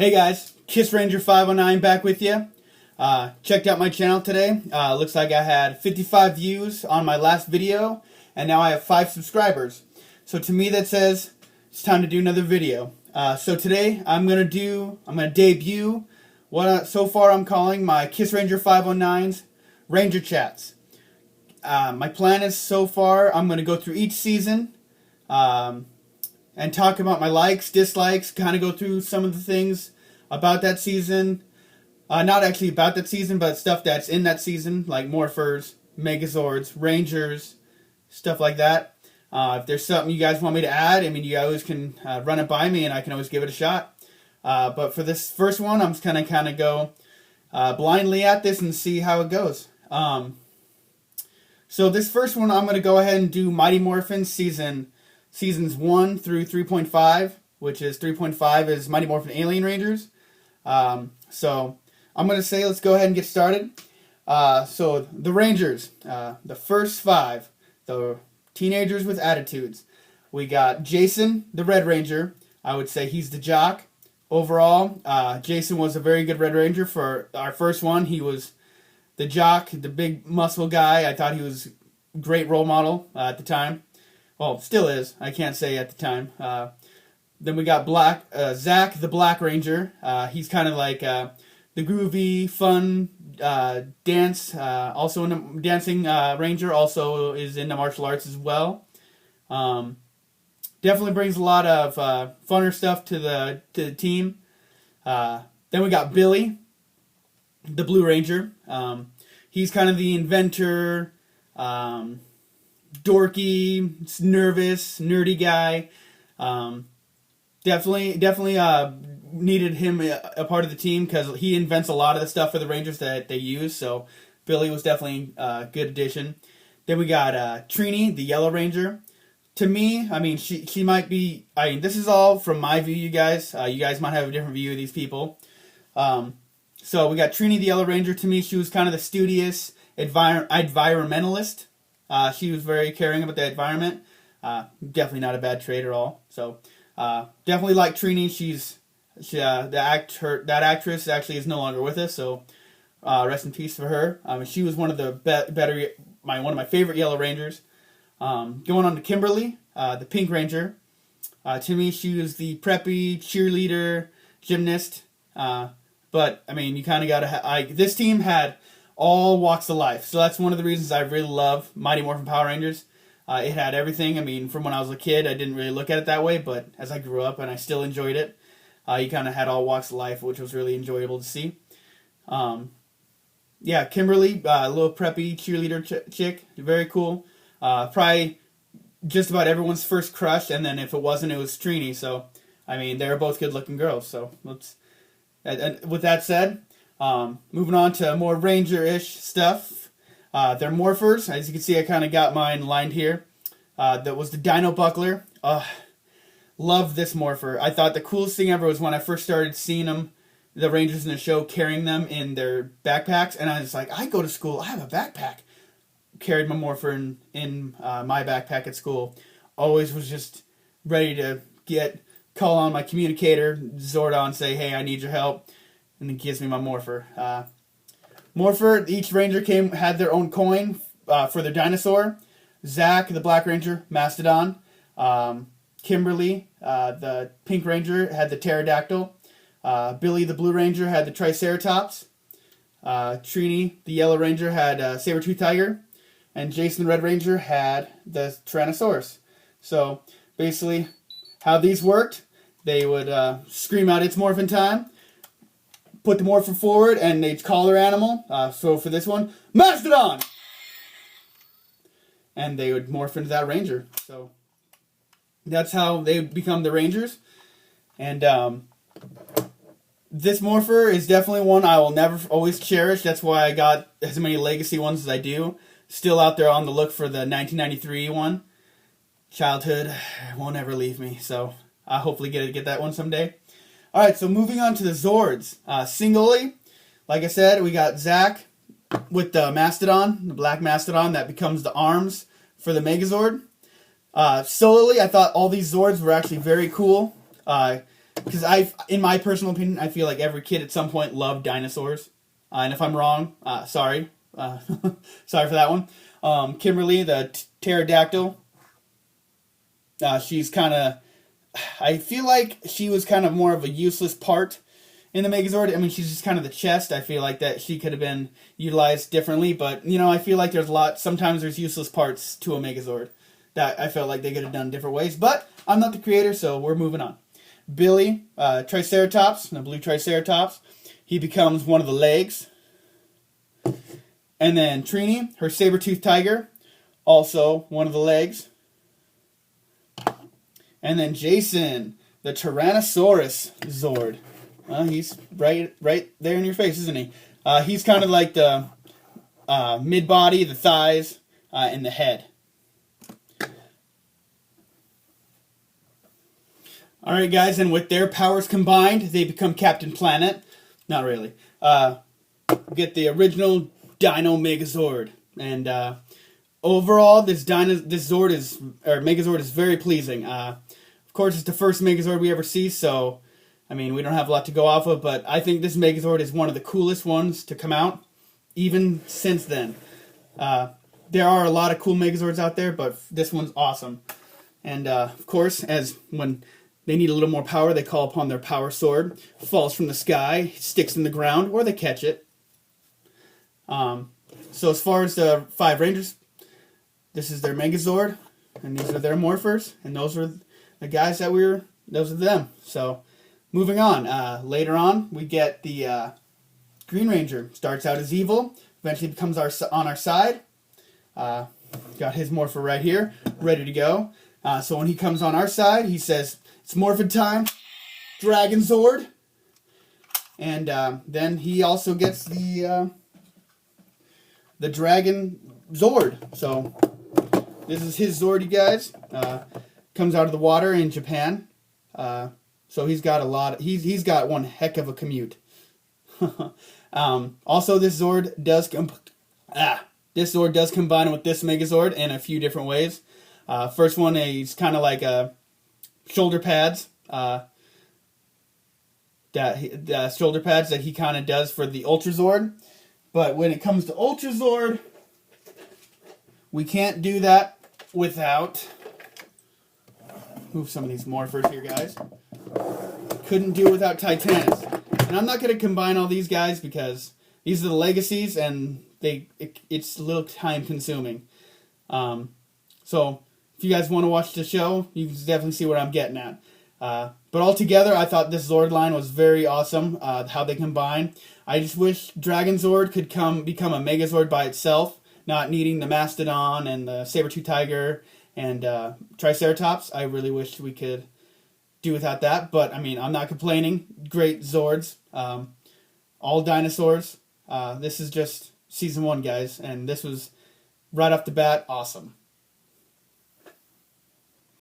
Hey guys, KissRanger509 back with you. Checked out my channel today. Looks like I had 55 views on my last video, and now I have 5 subscribers. So to me that says it's time to do another video. So today I'm gonna debut what so far I'm calling my KissRanger509's Ranger Chats. My plan is so far I'm gonna go through each season. And talk about my likes, dislikes, kind of go through some of the things about that season. Not actually about that season, but stuff that's in that season, like Morphers, Megazords, Rangers, stuff like that. If there's something you guys want me to add, I mean, you always can run it by me, and I can always give it a shot. But for this first one, I'm just going to kind of go blindly at this and see how it goes. So this first one, I'm going to go ahead and do Mighty Morphin Seasons 1 through 3.5, which is 3.5 is Mighty Morphin Alien Rangers. So I'm going to say let's go ahead and get started. So the Rangers, the first 5, the teenagers with attitudes. We got Jason, the Red Ranger. I would say he's the jock. Overall, Jason was a very good Red Ranger for our first one. He was the jock, the big muscle guy. I thought he was a great role model at the time. Well, still is. I can't say at the time. Then we got Zach, the Black Ranger. He's kind of like the groovy, fun dance. Also in the dancing ranger. Also is into martial arts as well. Definitely brings a lot of funner stuff to the team. Then we got Billy, the Blue Ranger. He's kind of the inventor. Dorky, nervous, nerdy guy. Definitely needed him a part of the team because he invents a lot of the stuff for the Rangers that they use. So Billy was definitely a good addition. Then we got Trini, the Yellow Ranger. To me, I mean, she might be. I mean, this is all from my view, you guys. You guys might have a different view of these people. So we got Trini, the Yellow Ranger. To me, she was kind of the studious environmentalist. She was very caring about the environment. Definitely not a bad trait at all. So definitely like Trini. That actress actually is no longer with us. So rest in peace for her. She was one of the one of my favorite Yellow Rangers. Going on to Kimberly, the Pink Ranger. To me, she was the preppy cheerleader, gymnast. But I mean, you kind of gotta. This team had all walks of life. So that's one of the reasons I really love Mighty Morphin Power Rangers. It had everything. I mean, from when I was a kid, I didn't really look at it that way, but as I grew up and I still enjoyed it, you kind of had all walks of life, which was really enjoyable to see. Yeah, Kimberly, a little preppy cheerleader chick, very cool. Probably just about everyone's first crush, and then if it wasn't, it was Trini. So, I mean, they were both good-looking girls. So, with that said, moving on to more Ranger-ish stuff. They're Morphers. As you can see, I kind of got mine lined here. That was the Dino Buckler. Love this Morpher. I thought the coolest thing ever was when I first started seeing them, the Rangers in the show, carrying them in their backpacks. And I was like, I go to school. I have a backpack. Carried my Morpher in my backpack at school. Always was just ready to call on my communicator, Zordon, say, hey, I need your help. And it gives me my Morpher. Morpher, each Ranger had their own coin for their dinosaur. Zach, the Black Ranger, Mastodon. Kimberly, the Pink Ranger, had the Pterodactyl. Billy, the Blue Ranger, had the Triceratops. Trini, the Yellow Ranger, had Saber-Tooth Tiger. And Jason, the Red Ranger, had the Tyrannosaurus. So, basically, how these worked, they would scream out, "It's Morphin time!" Put the Morphin forward, and they'd call their animal. So for this one, Mastodon! And they would morph into that Ranger. So that's how they become the Rangers. And this Morpher is definitely one I will never always cherish. That's why I got as many legacy ones as I do. Still out there on the look for the 1993 one. Childhood won't ever leave me. So I'll hopefully get that one someday. Alright, so moving on to the Zords. Singly, like I said, we got Zach with the Mastodon, the Black Mastodon that becomes the arms for the Megazord. Solely, I thought all these Zords were actually very cool. because in my personal opinion, I feel like every kid at some point loved dinosaurs. And if I'm wrong, sorry. Sorry for that one. Kimberly, the pterodactyl, she's kind of, I feel like she was kind of more of a useless part in the Megazord. I mean, she's just kind of the chest. I feel like that she could have been utilized differently, but, you know, I feel like sometimes there's useless parts to a Megazord that I felt like they could have done different ways, but I'm not the creator, so we're moving on. Billy, Triceratops, the blue Triceratops, he becomes one of the legs. And then Trini, her saber-toothed tiger, also one of the legs. And then Jason, the Tyrannosaurus Zord. He's right there in your face, isn't he? He's kind of like the mid-body, the thighs, and the head. Alright guys, and with their powers combined, they become Captain Planet. Not really. Get the original Dino Megazord. And overall, this Megazord is very pleasing. Of course, it's the first Megazord we ever see, so I mean, we don't have a lot to go off of, but I think this Megazord is one of the coolest ones to come out, even since then. There are a lot of cool Megazords out there, but this one's awesome. And of course, when they need a little more power, they call upon their power sword. Falls from the sky, sticks in the ground, or they catch it. So as far as the 5 Rangers, this is their Megazord, and these are their Morphers, and those are the guys those are them. So, moving on. Later on, we get the Green Ranger. Starts out as evil, eventually becomes on our side. Got his Morpher right here, ready to go. So when he comes on our side, he says, "It's Morphin time, Dragon Zord." And then he also gets the Dragon Zord. So this is his Zord, you guys. Comes out of the water in Japan. So he's got he's got one heck of a commute. Also, this Zord does combine with this Megazord in a few different ways. First one, he's kind of like shoulder pads. Shoulder pads that he kind of does for the Ultra Zord. But when it comes to Ultra Zord, we can't do that without... Move some of these Morphers here, guys. Couldn't do it without Titanus. And I'm not going to combine all these guys because these are the legacies and it's a little time consuming. So if you guys want to watch the show, you can definitely see what I'm getting at. But altogether, I thought this Zord line was very awesome, how they combine. I just wish Dragon Zord could become a Megazord by itself, not needing the Mastodon and the Saber-Tooth Tiger and Triceratops. I really wish we could do without that, but I mean, I'm not complaining. Great Zords, all dinosaurs. This is just season 1, guys, and this was right off the bat awesome.